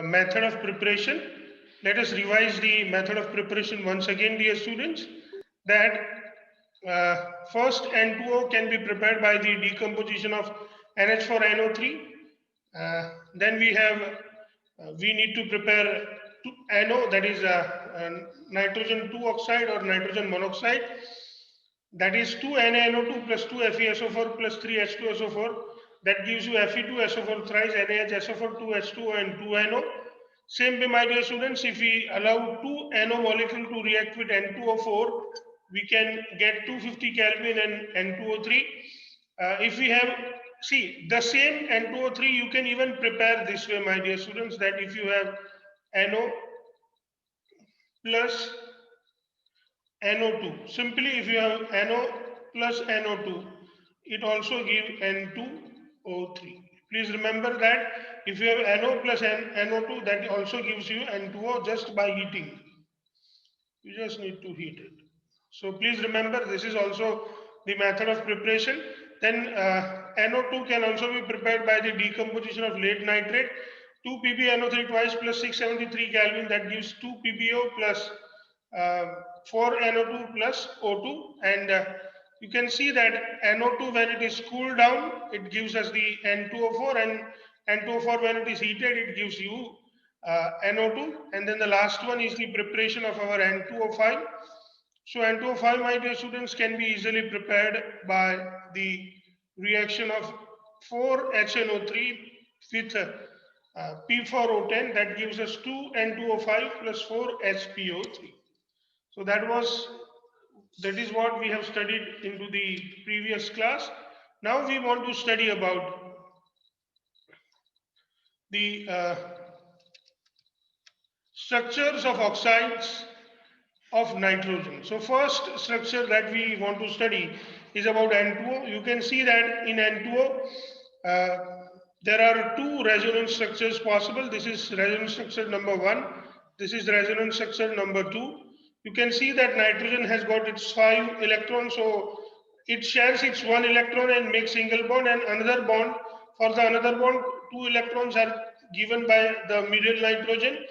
method of preparation. Let us revise the method of preparation once again, dear students. That first N2O can be prepared by the decomposition of NH4NO3. Then we need to prepare NO, that is nitrogen 2 oxide or nitrogen monoxide. That is 2 NaNO2 plus 2 FeSO4 plus 3 H2SO4. That gives you Fe2SO4 thrice NaHSO4 2H2O and 2NO. Same way, my dear students, if we allow 2 NO molecule to react with N2O4, we can get 250 Kelvin and N2O3. If we have, see, the same N2O3, you can even prepare this way, my dear students, that if you have NO plus NO2. Simply, if you have NO plus NO2, it also gives N2O3. Please remember that if you have NO plus NO2, that also gives you N2O just by heating. You just need to heat it. So please remember, this is also the method of preparation. Then NO2 can also be prepared by the decomposition of lead nitrate. 2 PbNO3 twice plus 673 Kelvin, that gives 2 PbO plus 4 NO2 plus O2. And you can see that NO2, when it is cooled down, it gives us the N2O4, and N2O4 when it is heated, it gives you NO2. And then the last one is the preparation of our N2O5. So N2O5, my dear students, can be easily prepared by the reaction of 4HNO3 with P4O10. That gives us 2 N2O5 plus 4 HPO3. So that is what we have studied into the previous class. Now we want to study about the structures of oxides of nitrogen. So first structure that we want to study is about N2O. You can see that in N2O there are two resonance structures possible. This is resonance structure number 1. This is resonance structure number 2. You can see that nitrogen has got its 5 electrons, so it shares its 1 electron and makes single bond, and another bond. For the another bond, 2 electrons are given by the middle nitrogen,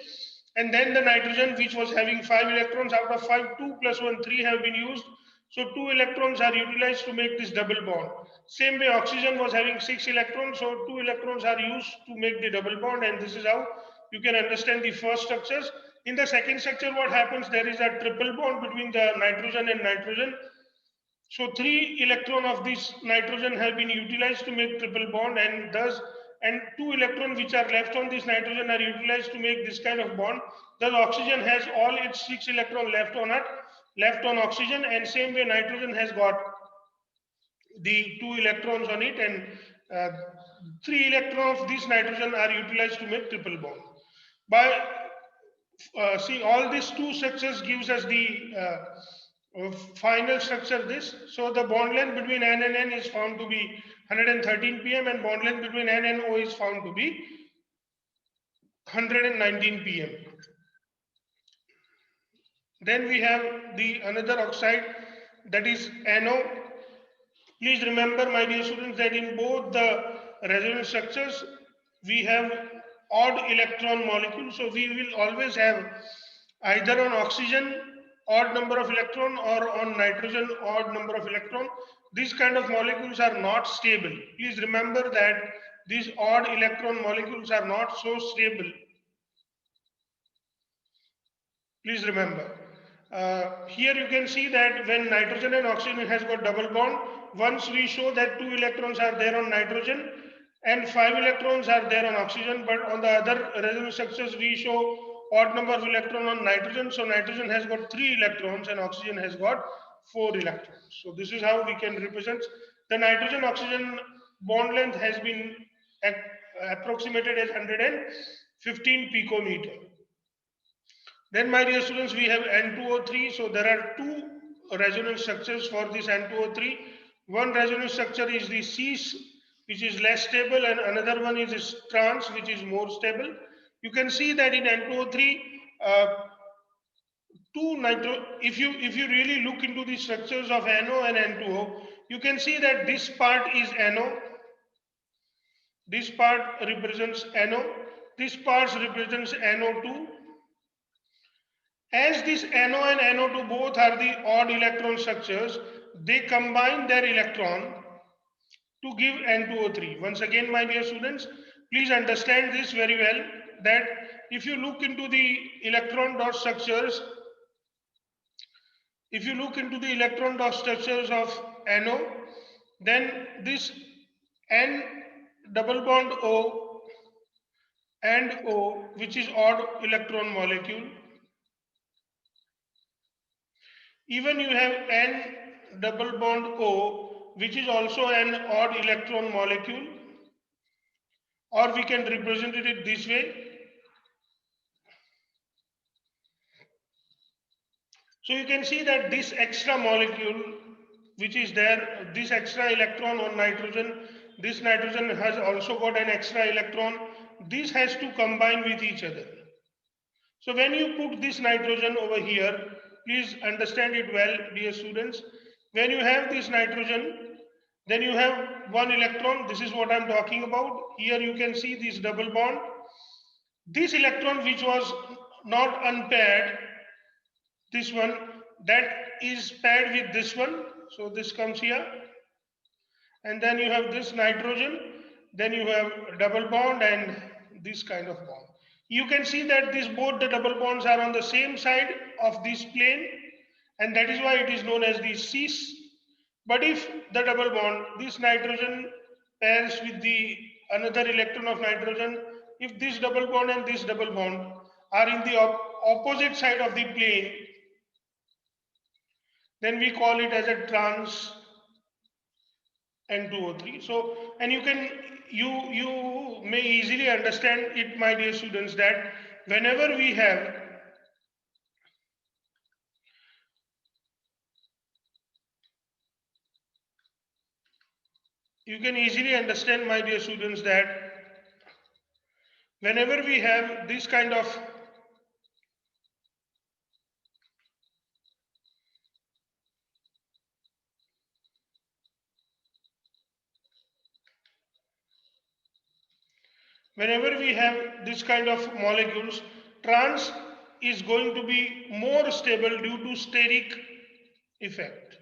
and then the nitrogen, which was having 5 electrons, out of 5, 2 plus 1, 3 have been used. So 2 electrons are utilized to make this double bond. Same way, oxygen was having 6 electrons, so 2 electrons are used to make the double bond, and this is how you can understand the first structures. In the second structure, what happens? There is a triple bond between the nitrogen and nitrogen. So 3 electrons of this nitrogen have been utilized to make triple bond, and 2 electrons which are left on this nitrogen are utilized to make this kind of bond. Thus oxygen has all its 6 electrons left on oxygen, and same way nitrogen has got the 2 electrons on it, and 3 electrons of this nitrogen are utilized to make triple bond. By see, all these two structures gives us the final structure this. So the bond length between N and N is found to be 113 pm, and bond length between N and O is found to be 119 pm. Then we have the another oxide, that is NO. Please remember, my dear students, that in both the resonance structures we have odd electron molecules. So we will always have either on oxygen odd number of electron, or on nitrogen odd number of electron. These kind of molecules are not stable. Please remember that these odd electron molecules are not so stable. Please remember. Here you can see that when nitrogen and oxygen has got double bond, once we show that 2 electrons are there on nitrogen and 5 electrons are there on oxygen, but on the other resonance structures we show odd number of electrons on nitrogen. So nitrogen has got 3 electrons and oxygen has got 4 electrons. So this is how we can represent the nitrogen oxygen bond length has been approximated as 115 picometer. Then, my dear students, we have N2O3. So there are 2 resonance structures for this N2O3. One resonance structure is the cis, which is less stable, and another one is trans, which is more stable. You can see that in N2O3, if you really look into the structures of NO and N2O, you can see that this part is NO. This part represents NO. This part represents NO2. As this NO and NO2 both are the odd electron structures, they combine their electron to give N2O3. Once again, my dear students, please understand this very well, that if you look into the electron dot structures, of NO, then this N double bond O and O, which is odd electron molecule. Even you have N double bond O, which is also an odd electron molecule, or we can represent it this way. So you can see that this extra molecule which is there, this extra electron on nitrogen, this nitrogen has also got an extra electron. This has to combine with each other. So when you put this nitrogen over here, please understand it well, dear students. When you have this nitrogen, then you have one electron. This is what I'm talking about. Here you can see this double bond. This electron which was not unpaired, this one, that is paired with this one. So this comes here. And then you have this nitrogen. Then you have double bond and this kind of bond. You can see that both the double bonds are on the same side of this plane, and that is why it is known as the cis. But if the double bond, this nitrogen pairs with the another electron of nitrogen, if this double bond and this double bond are in the opposite side of the plane, then we call it as a trans N2O3. So, and you may easily understand it, my dear students, that whenever we have you can easily understand, my dear students, that whenever we have this kind of molecules, trans is going to be more stable due to steric effect.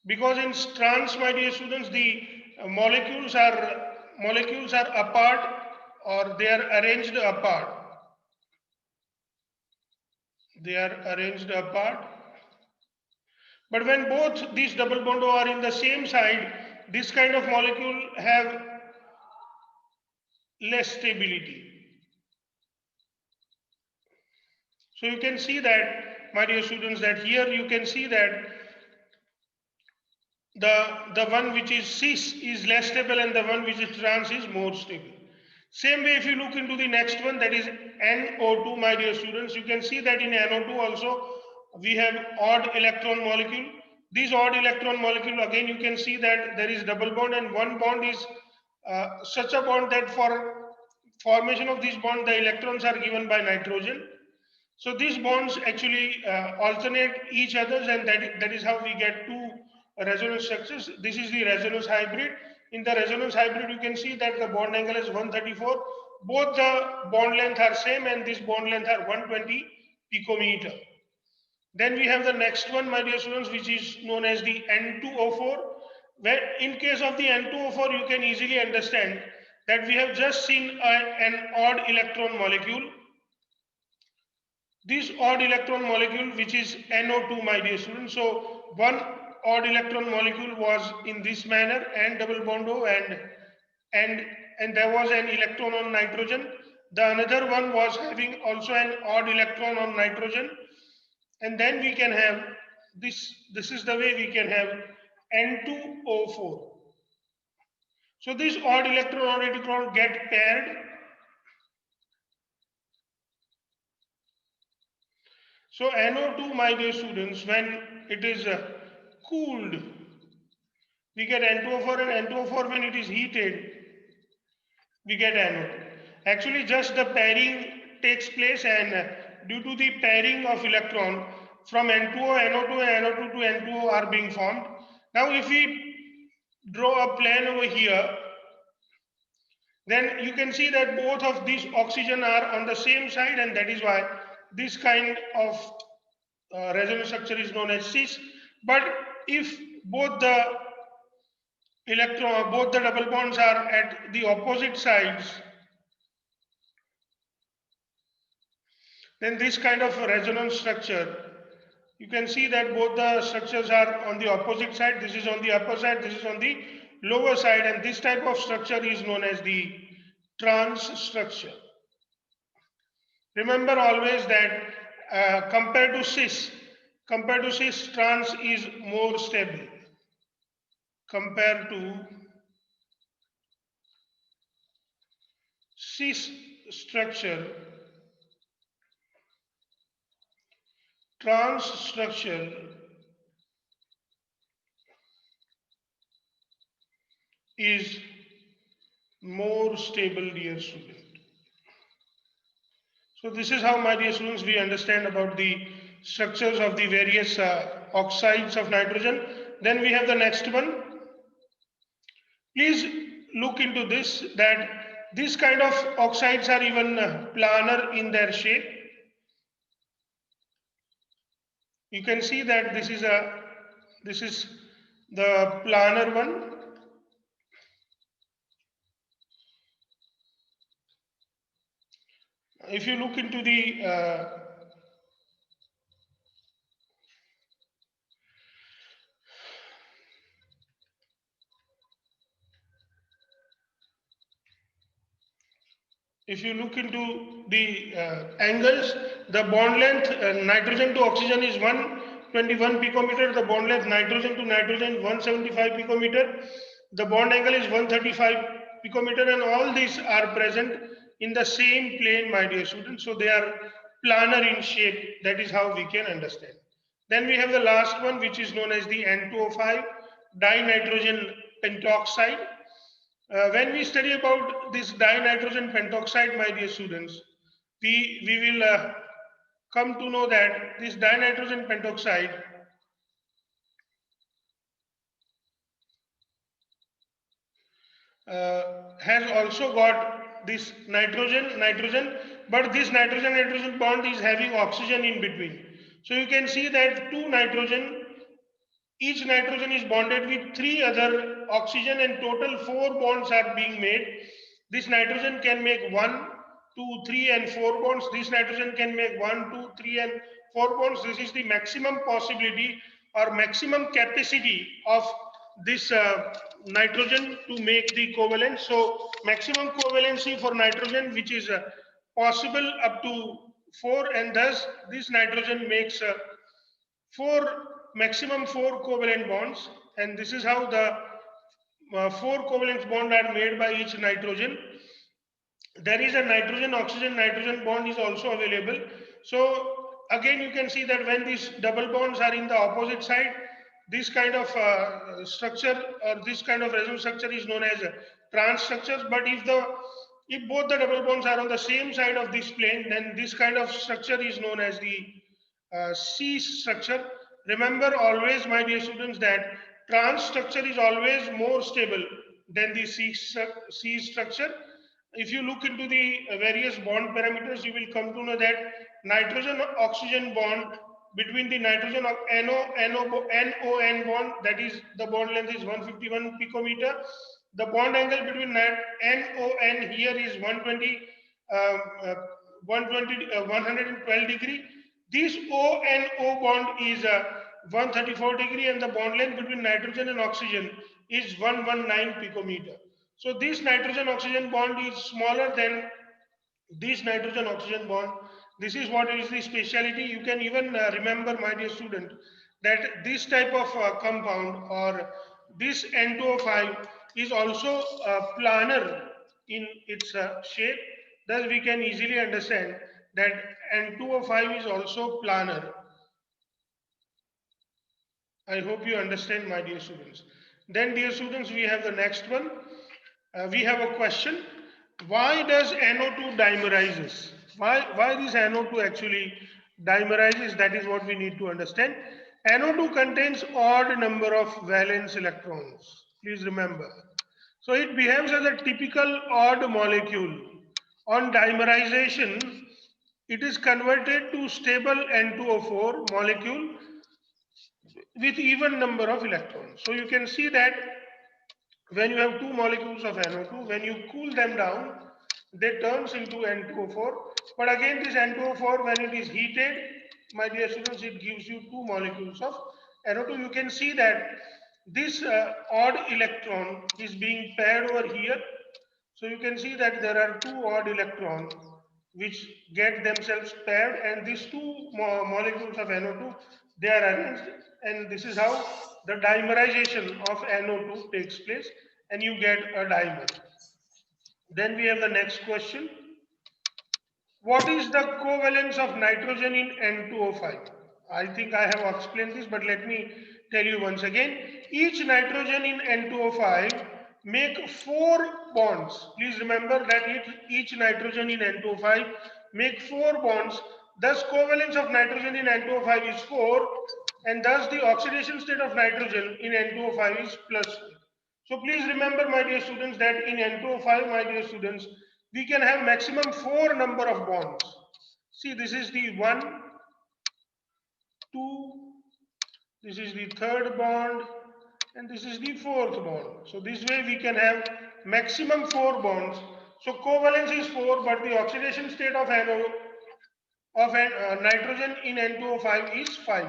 Because in trans, my dear students, the molecules are apart, or they are arranged apart. They are arranged apart. But when both these double bond are in the same side, this kind of molecule have less stability. So you can see that, my dear students, that here you can see that the one which is cis is less stable and the one which is trans is more stable. Same way, if you look into the next one, that is NO2, my dear students, you can see that in NO2 also we have odd electron molecule. This odd electron molecule, again you can see that there is double bond, and one bond is such a bond that for formation of this bond the electrons are given by nitrogen. So these bonds actually alternate each others, and that is how we get two resonance structures. This is the resonance hybrid. In the resonance hybrid, you can see that the bond angle is 134. Both the bond length are same, and this bond length are 120 picometer. Then we have the next one, my dear students, which is known as the N2O4. Where in case of the N2O4, you can easily understand that we have just seen an odd electron molecule. This odd electron molecule, which is NO2, my dear students. So one odd electron molecule was in this manner, N double bond O, and there was an electron on nitrogen. The another one was having also an odd electron on nitrogen, and then we can have this. This is the way we can have N2O4. So this odd electron get paired. So NO2, my dear students, when it is cooled, we get N2O4, and N2O4 when it is heated, we get NO2. Actually, just the pairing takes place, and due to the pairing of electron from N2O, NO2, and NO2 to N2O are being formed. Now, if we draw a plane over here, then you can see that both of these oxygen are on the same side, and that is why this kind of resonance structure is known as cis. But if both the both the double bonds are at the opposite sides, then this kind of resonance structure, you can see that both the structures are on the opposite side. This is on the upper side, this is on the lower side, and this type of structure is known as the trans structure. Remember always that compared to cis, trans is more stable. Compared to cis structure, trans structure is more stable, dear student. So this is how, my dear students, we understand about the structures of the various oxides of nitrogen. Then we have the next one. Please look into this, that this kind of oxides are even planar in their shape. You can see that this is the planar one. If you look into the angles, the bond length nitrogen to oxygen is 121 picometer. The bond length nitrogen to nitrogen 175 picometer. The bond angle is 135 picometer, and all these are present in the same plane, my dear students. So they are planar in shape. That is how we can understand. Then we have the last one, which is known as the N2O5 dinitrogen pentoxide. When we study about this dinitrogen pentoxide, my dear students, we will come to know that this dinitrogen pentoxide has also got this nitrogen, but this nitrogen bond is having oxygen in between. So you can see that each nitrogen is bonded with 3 other oxygen, and total 4 bonds are being made. This nitrogen can make 1, 2, 3 and 4 bonds. This nitrogen can make 1, 2, 3 and 4 bonds. This is the maximum possibility or maximum capacity of this nitrogen to make the covalence. So maximum covalency for nitrogen, which is possible up to 4, and thus this nitrogen makes maximum 4 covalent bonds, and this is how the 4 covalent bonds are made by each nitrogen. There is a nitrogen oxygen nitrogen bond is also available. So again you can see that when these double bonds are in the opposite side, this kind of structure or this kind of resonance structure is known as trans structures. But if both the double bonds are on the same side of this plane, then this kind of structure is known as the C structure. Remember always, my dear students, that trans structure is always more stable than the C structure. If you look into the various bond parameters, you will come to know that nitrogen oxygen bond between the nitrogen of NON bond, that is the bond length is 151 picometer. The bond angle between NON here is 120 112 degree. This ONO bond is 134 degree, and the bond length between nitrogen and oxygen is 119 picometer. So this nitrogen oxygen bond is smaller than this nitrogen oxygen bond. This is what is the speciality. You can even remember, my dear student, that this type of compound or this N2O5 is also planar in its shape. Thus we can easily understand that N2O5 is also planar. I hope you understand, my dear students. Then, dear students, we have the next one. We have a question. Why does NO2 dimerizes? Why this NO2 actually dimerizes? That is what we need to understand. NO2 contains odd number of valence electrons. Please remember. So it behaves as a typical odd molecule. On dimerization, it is converted to stable N2O4 molecule with even number of electrons. So you can see that when you have two molecules of NO2, when you cool them down, they turns into N2O4. But again, this N2O4, when it is heated, my dear students, it gives you two molecules of NO2. You can see that this odd electron is being paired over here. So you can see that there are two odd electrons which get themselves paired, and these two molecules of NO2, they are arranged, and this is how the dimerization of NO2 takes place, and you get a dimer. Then we have the next question. What is the covalence of nitrogen in N2O5? I think I have explained this, but let me tell you once again. Each nitrogen in N2O5 make four bonds. Please remember that each nitrogen in N2O5 make four bonds. Thus, covalence of nitrogen in N2O5 is 4, and thus the oxidation state of nitrogen in N2O5 is plus 4. So please remember, my dear students, that in N2O5, my dear students, we can have maximum 4 number of bonds. See, this is the 1, 2, this is the third bond, and this is the fourth bond. So this way we can have maximum 4 bonds. So covalence is 4, but the oxidation state of nitrogen in N2O5 is 5.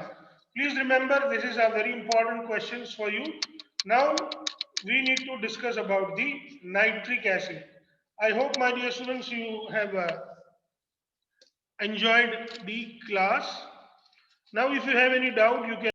Please remember, this is a very important questions for you. Now we need to discuss about the nitric acid. I hope, my dear students, you have enjoyed the class. Now if you have any doubt, you can